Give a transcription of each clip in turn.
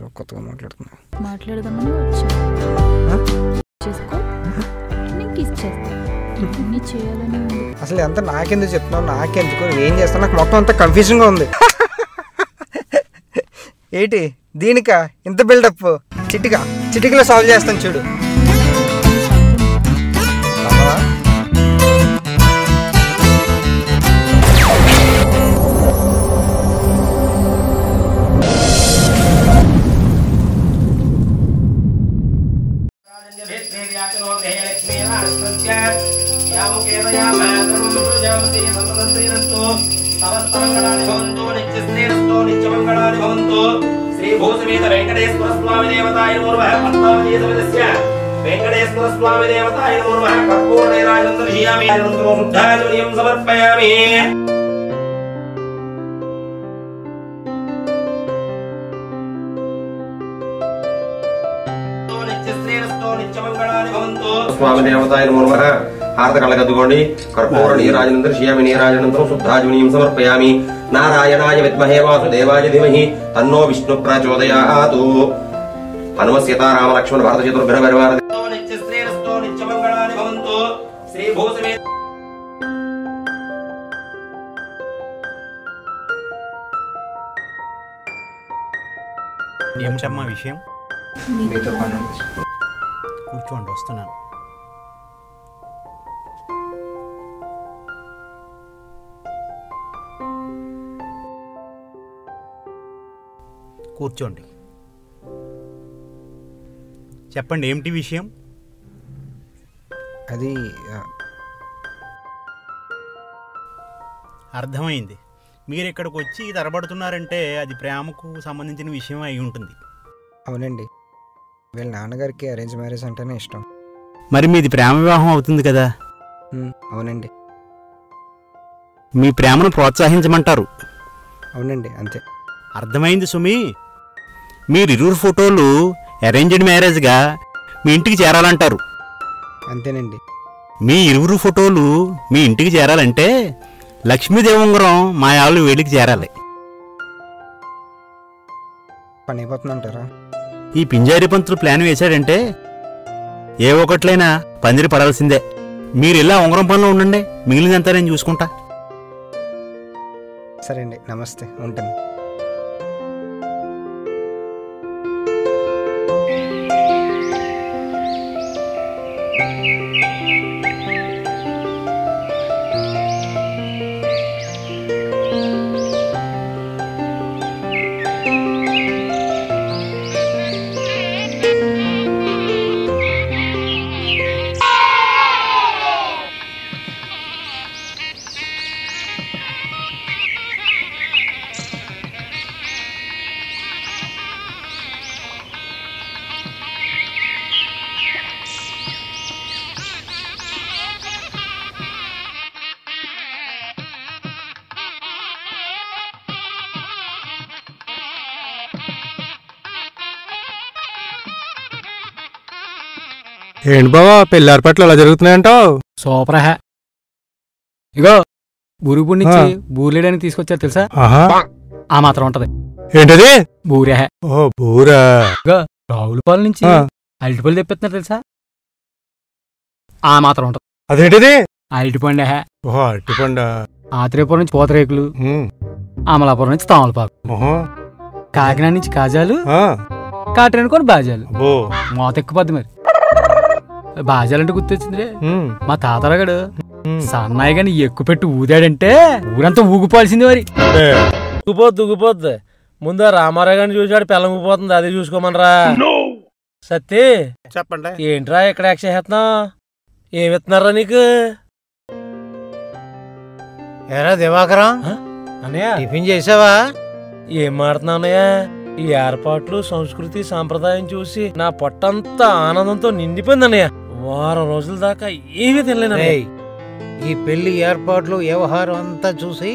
ఏంటో కొత్తగా మాట్లాడుతున్నా. మాట్లాడదామని వచ్చా. చేసుకో, నేను కిస్ చేస్తా. ఇవన్నీ చేయాలని ఉంది. అసలు ఎంత నాకెందుకు చెప్తున్నావు, నాకెందుకు, ఏం చేస్తాను, నాకు మొత్తం అంతా కన్ఫ్యూజన్గా ఉంది. ఏంటి దీనికా ఇంత బిల్డప్? చిటికలో సాల్వ్ చేస్తాను చూడు. శ్రీభూసమేత వెంకటేశ్వర స్వామి దేవతాయ నమః. పద్మావతి సమేతస్య వెంకటేశ్వర స్వామి దేవతాయ నమః. కర్పూర నీరాజనం దర్శయామి. అనంతరం శుద్ధాచమనీయం సమర్పయామి. స్వామి దేవతాయ నమః. హారత కళ్ళగద్దుకోండి. కర్పూర నీరాజనం దర్శయామి. నీరాజనంతరం శుద్ధాచమనీయం సమర్పయామి. నారాయణాయ విద్మహే వాసుదేవాయ ధీమహి తన్నో విష్ణు ప్రచోదయాత్. హనుమ సీతారామ లక్ష్మణ భరత చతుర్భుజ పరివార ఏమిటమ్మా విషయం? మీతో పని కూర్చోండి, వస్తున్నాను. కూర్చోండి, చెప్పండి ఏమిటి విషయం? అది అర్థమైంది. మీరు ఇక్కడికి వచ్చి తరబడుతున్నారంటే అది ప్రేమకు సంబంధించిన విషయం అయి ఉంటుంది. అవునండి, వీళ్ళ నాన్నగారికి అరేంజ్ మ్యారేజ్ అంటేనే ఇష్టం. మరి మీది ప్రేమ వివాహం అవుతుంది కదా? అవునండి. మీ ప్రేమను ప్రోత్సహించమంటారు? అవునండి, అంతే. అర్థమైంది సుమి. మీరిరువురు ఫోటోలు అరేంజ్డ్ మ్యారేజ్గా మీ ఇంటికి చేరాలంటారు. అంతేనండి. మీ ఇరువురు ఫోటోలు మీ ఇంటికి చేరాలంటే లక్ష్మీదేవి ఉంగరం మా ఆళ్ళు వేలికి చేరాలి. పని అయిపోతుందంటారా? ఈ పింజారి పంతులు ప్లాన్ వేశాడంటే ఏ ఒకట్లైనా పందిరి పడాల్సిందే. మీరు ఇలా ఉంగరం పనిలో ఉండండి, మిగిలినంతా నేను చూసుకుంటా. సరే అండి, నమస్తే, ఉంటాను. ఏంటి బావా పెళ్లి ఏర్పాట్లు ఎలా జరుగుతున్నాయంటావు? సూపర్ హే. ఇగో బూరుగుపూడి నుంచి బూర్లేడని తీసుకొచ్చారు తెలుసా? ఆ మాత్రం ఉంటది. ఏంటది? బూరే హే. ఓ బూరా. ఇగో రావులపాల నుంచి అరటిపళ్ళు తెప్పిస్తున్నారు తెలుసా? ఆ మాత్రం ఉంటది. అదేంటిది? అరటిపండే హే. ఓహో అరటిపండ. ఆత్రేయపురం నుంచి పూతరేకులు, అమలాపురం నుంచి తామలపాకు, కాకినాడ నుంచి కాజాలు, కాటరనుకోని బాజాలు. మోత ఎక్కుపద్ది. మరి బాజాలంటే గుర్తొచ్చిందిరే, మా తాతరగాడు సన్నాయి గాని ఎక్కువ పెట్టి ఊదాడంటే ఊరంతా ఊగిపోవాల్సింది. మరి ఊగిపోద్ది. ముందు రామారావు గారిని చూసాడు, పిల్లం ఊగిపోతుంది, అదే చూసుకోమనరా. సత్తి చెప్పండి. ఏంట్రా ఇక్కడ యాక్షన్ చేస్తున్నావు? ఏమిస్తున్నారా నీకు? ఎరా దివాకరం, అన్నయ్య టిఫిన్ చేసావా? ఏం మాడుతున్నావు అన్నయ్య? ఈ ఏర్పాట్లు, సంస్కృతి, సాంప్రదాయం చూసి నా పొట్టంతా ఆనందంతో నిండిపోయింది అన్నయ్య. వారం రోజుల దాకా ఏమీ తినలేను. ఈ పెళ్లి ఏర్పాట్లు, వ్యవహారం అంతా చూసి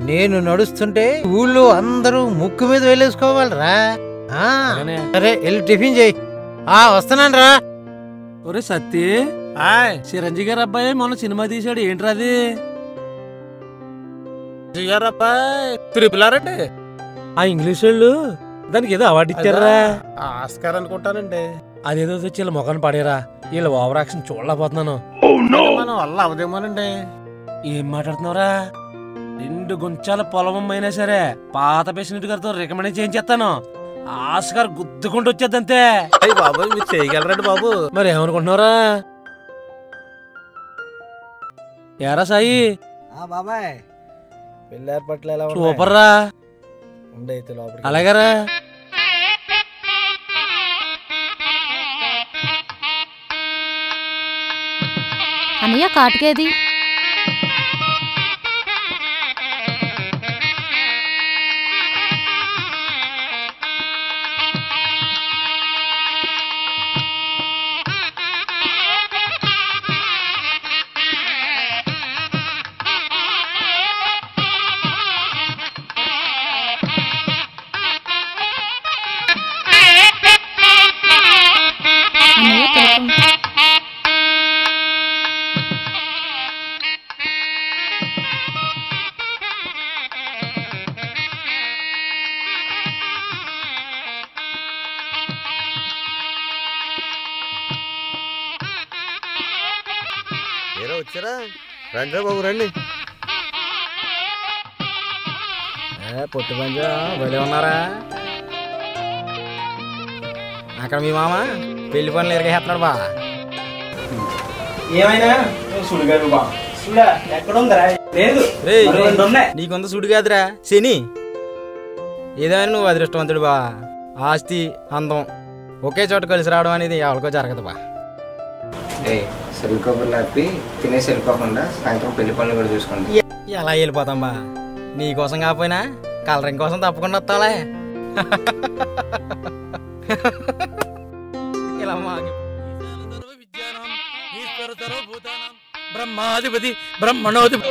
నేను నడుస్తుంటే ఊళ్ళో అందరూ ముక్కు మీద వెళ్ళేసుకోవాలరా. సరే వెళ్ళి టిఫిన్ చేయి. వస్తున్నాను రా. ఒరే సత్తి, చిరంజీవి గారు అబ్బాయి మొన్న సినిమా తీశాడు, ఏంట్రా అది? అబ్బాయి త్రిపుల్ ఆర్ అంటే ఆ ఇంగ్లీష్ వాళ్ళు దానికి ఏదో అవార్డు ఇచ్చారా? ఆస్కార్ అనుకుంటానండి. అదేదో తెచ్చి వీళ్ళ మొఖాన్ని పడేరా. వీళ్ళ ఓవర్ యాక్షన్ చూడలేకపోతున్నాను. మన వల్ల అవదేమోనండి. ఏం మాట్లాడుతున్నావురా? 2 గుంచాల పొలం అయినా సరే పాత పేషెంట్ గారితో రికమెండ్ చేయించేస్తాను. ఆస్కార్ గుద్దుకుంటూ వచ్చేద్దంతే. బాబు మీరు చేయగలరండి బాబు. మరి ఏమనుకుంటున్నారా? ఏరా సాయి బాబాయ్ పెళ్లి ఏర్పాట్లు ఎలా సూపర్ రా. అలాగరా అన్నయ్య కాటికేది? వచ్చారా? రండి బాబు రండి. పొట్టు పంజా బలి ఉన్నారా? అక్కడ మీ మామ పెళ్లి పనులు ఎరగేస్తున్నాడు బా. ఏమైనా సుడిగాడు బా. ఎక్కడుందరా? లేదు నీకొంత సుడి కాదురా శని. ఏదైనా నువ్వు అదృష్టవంతుడు బా. ఆస్తి అందం ఒకే చోట కలిసి రావడం అనేది ఎవరికో జరగదు బా. సెల్ కబుర్లు ఆపి తినేసి వెళ్ళిపోకుండా సాయంత్రం పెళ్లి పనులు కూడా చూసుకోండి. ఎలా వెళ్ళిపోతాం బా? నీకోసం కాకపోయినా కలరింగ్ కోసం తప్పకుండా వస్తాలే. ఇలా బ్రహ్మాధిపతి బ్రహ్మణోధిపతి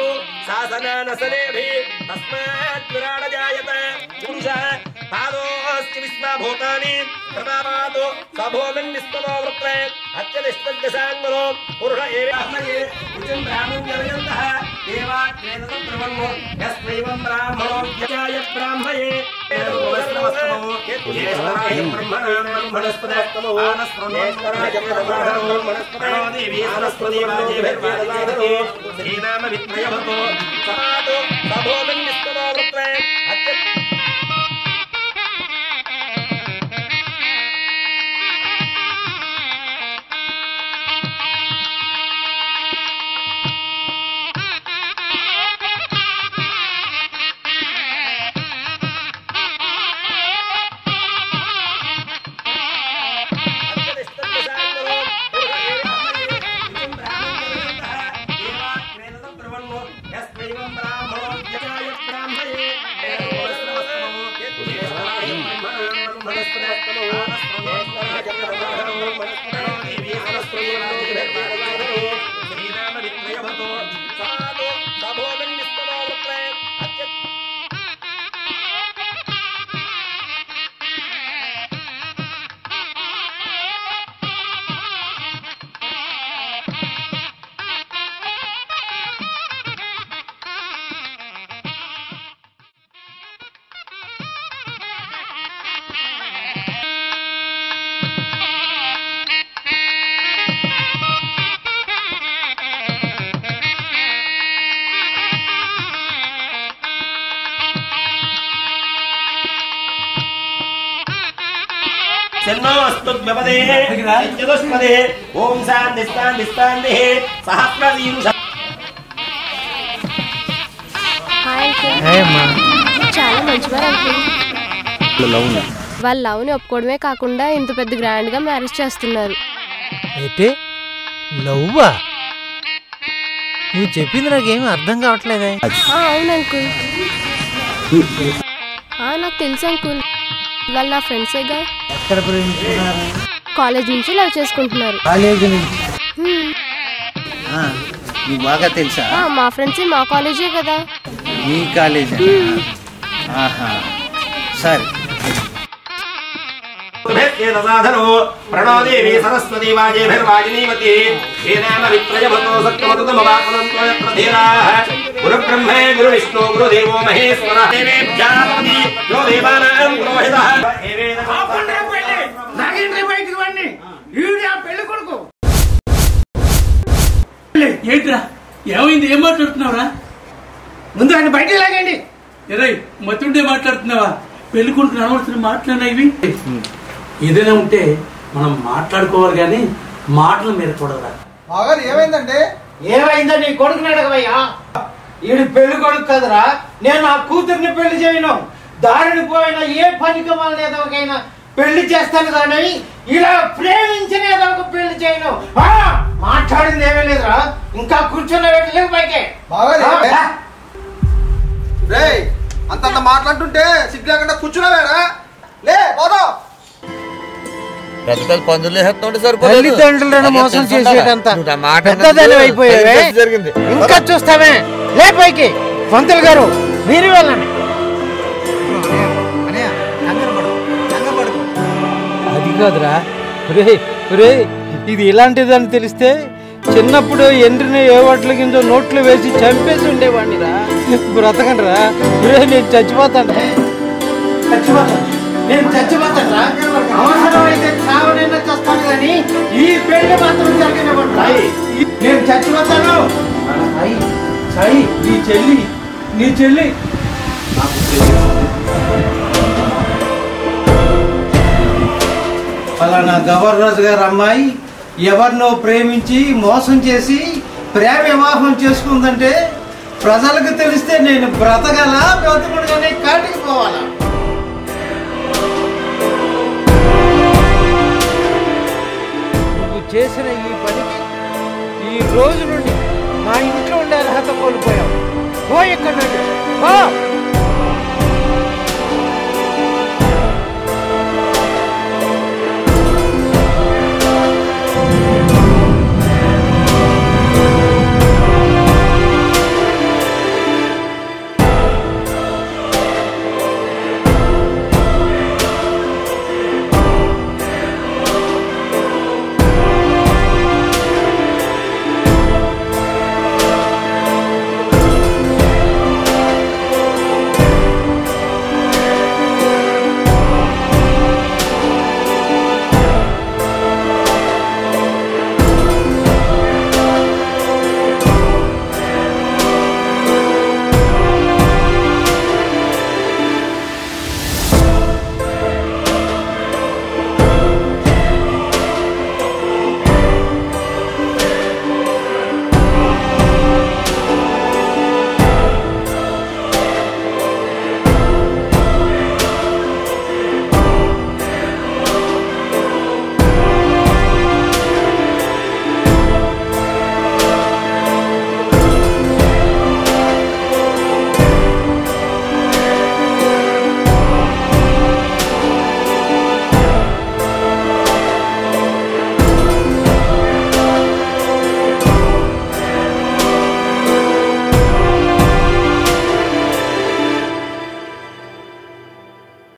ఓం శాంతి శాంతి శాంతి సహస్రదీర్ఘ. చాలా మంచివారు అంకుల్. వాళ్ళ లవ్ని ఒప్పుకోవడమే కాకుండా ఇంత పెద్ద గ్రాండ్ గా మ్యారేజ్ చేస్తున్నారు. అయితే లవ్వా? నువ్వు చెప్పింది నాకేమీ అర్థం కావట్లేదే. అవును అంకుల్. నాకు తెలుసు అంకుల్. వాళ్ళు నా ఫ్రెండ్సేగా. ఎక్కడ ప్రేమించుకున్నారు? కాలేజ్ నుంచి లవ్ చేసుకుంటున్నారు. కాలేజీ నుంచి? నీకు బాగా తెలుసా? మా ఫ్రెండ్స్ మా కాలేజే కదా. మీ కాలేజ్? సరే. साधनो प्रणो देवी सरस्वती वाजेभिर्वाजिनीवती येनाम विप्रयमतो सत्यमतुतमवाकुलन्तो यत्र धीराः गुरुब्रह्मे गुरुविष्णु गुरुदेवो महेश्वरः देवेभ्यः यो देवानां पुरोहितः ఏంట్రా ఏమైంది? ఏం మాట్లాడుతున్నావురా? ముందు ఆయన బయట లాగండి. ఎరై మతుండే మాట్లాడుతున్నావా? పెళ్లి కొడుకు అనవలసిన మాట్లాడినా ఇవి ఏదైనా ఉంటే మనం మాట్లాడుకోవాలి కానీ మాటలు మీరు చూడరా. బాగారు ఏమైందండి? ఏమైందో నీ కొడుకుని అడగవయ్యా. ఈడు పెళ్లి కొడుకు కదరా. నేను నా కూతుర్ని పెళ్లి చేయను. దారిని పోయిన ఏ పనికి వాళ్ళకైనా పెళ్లి చేస్తాను కానీ ఇలా ప్రేమించిన ఏదో పెళ్లి చేయను. మాట్లాడింది ఏమీ లేదురా. ఇంకా కూర్చున్న లేవు పైకి. అంతంత మాట్లాడుతుంటే సిగ్గు లేకుండా కూర్చున్నావేరా? లే పోదా. తల్లిదండ్రులను మోసం చేసేటంత పెద్దదాని అయిపోయావే. ఇంకా చూస్తామే. లే పైకి. పంతులు గారు మీరు వెళ్ళండి. అది కాదురా. ఇది ఇలాంటిదని తెలిస్తే చిన్నప్పుడు ఎండ్రిని ఏ వాటిల కింద నోట్లు వేసి చంపేసి ఉండేవాడిని రా. బ్రతకండి రా. నేను చచ్చిపోతాను. నేను చచ్చిపోతాను రా. అవసరమైతే చావనైనా చేస్తాను కానీ ఈ పెళ్లి మాత్రం జరగనివ్వండి. నేను చచ్చిపోతాను. సాయి నీ చెల్లి ఫలానా గవర్నర్ గారు అమ్మాయి ఎవరినో ప్రేమించి మోసం చేసి ప్రేమ వివాహం చేసుకుందంటే ప్రజలకు తెలిస్తే నేను బ్రతగల బ్రతకూడగానే కాటికి పోవాలా? నువ్వు చేసిన ఈ పనికి ఈ రోజు నుండి మా ఇంట్లో ఉండే అర్హత కోల్పోయావు. పో ఎక్కడ నుండి.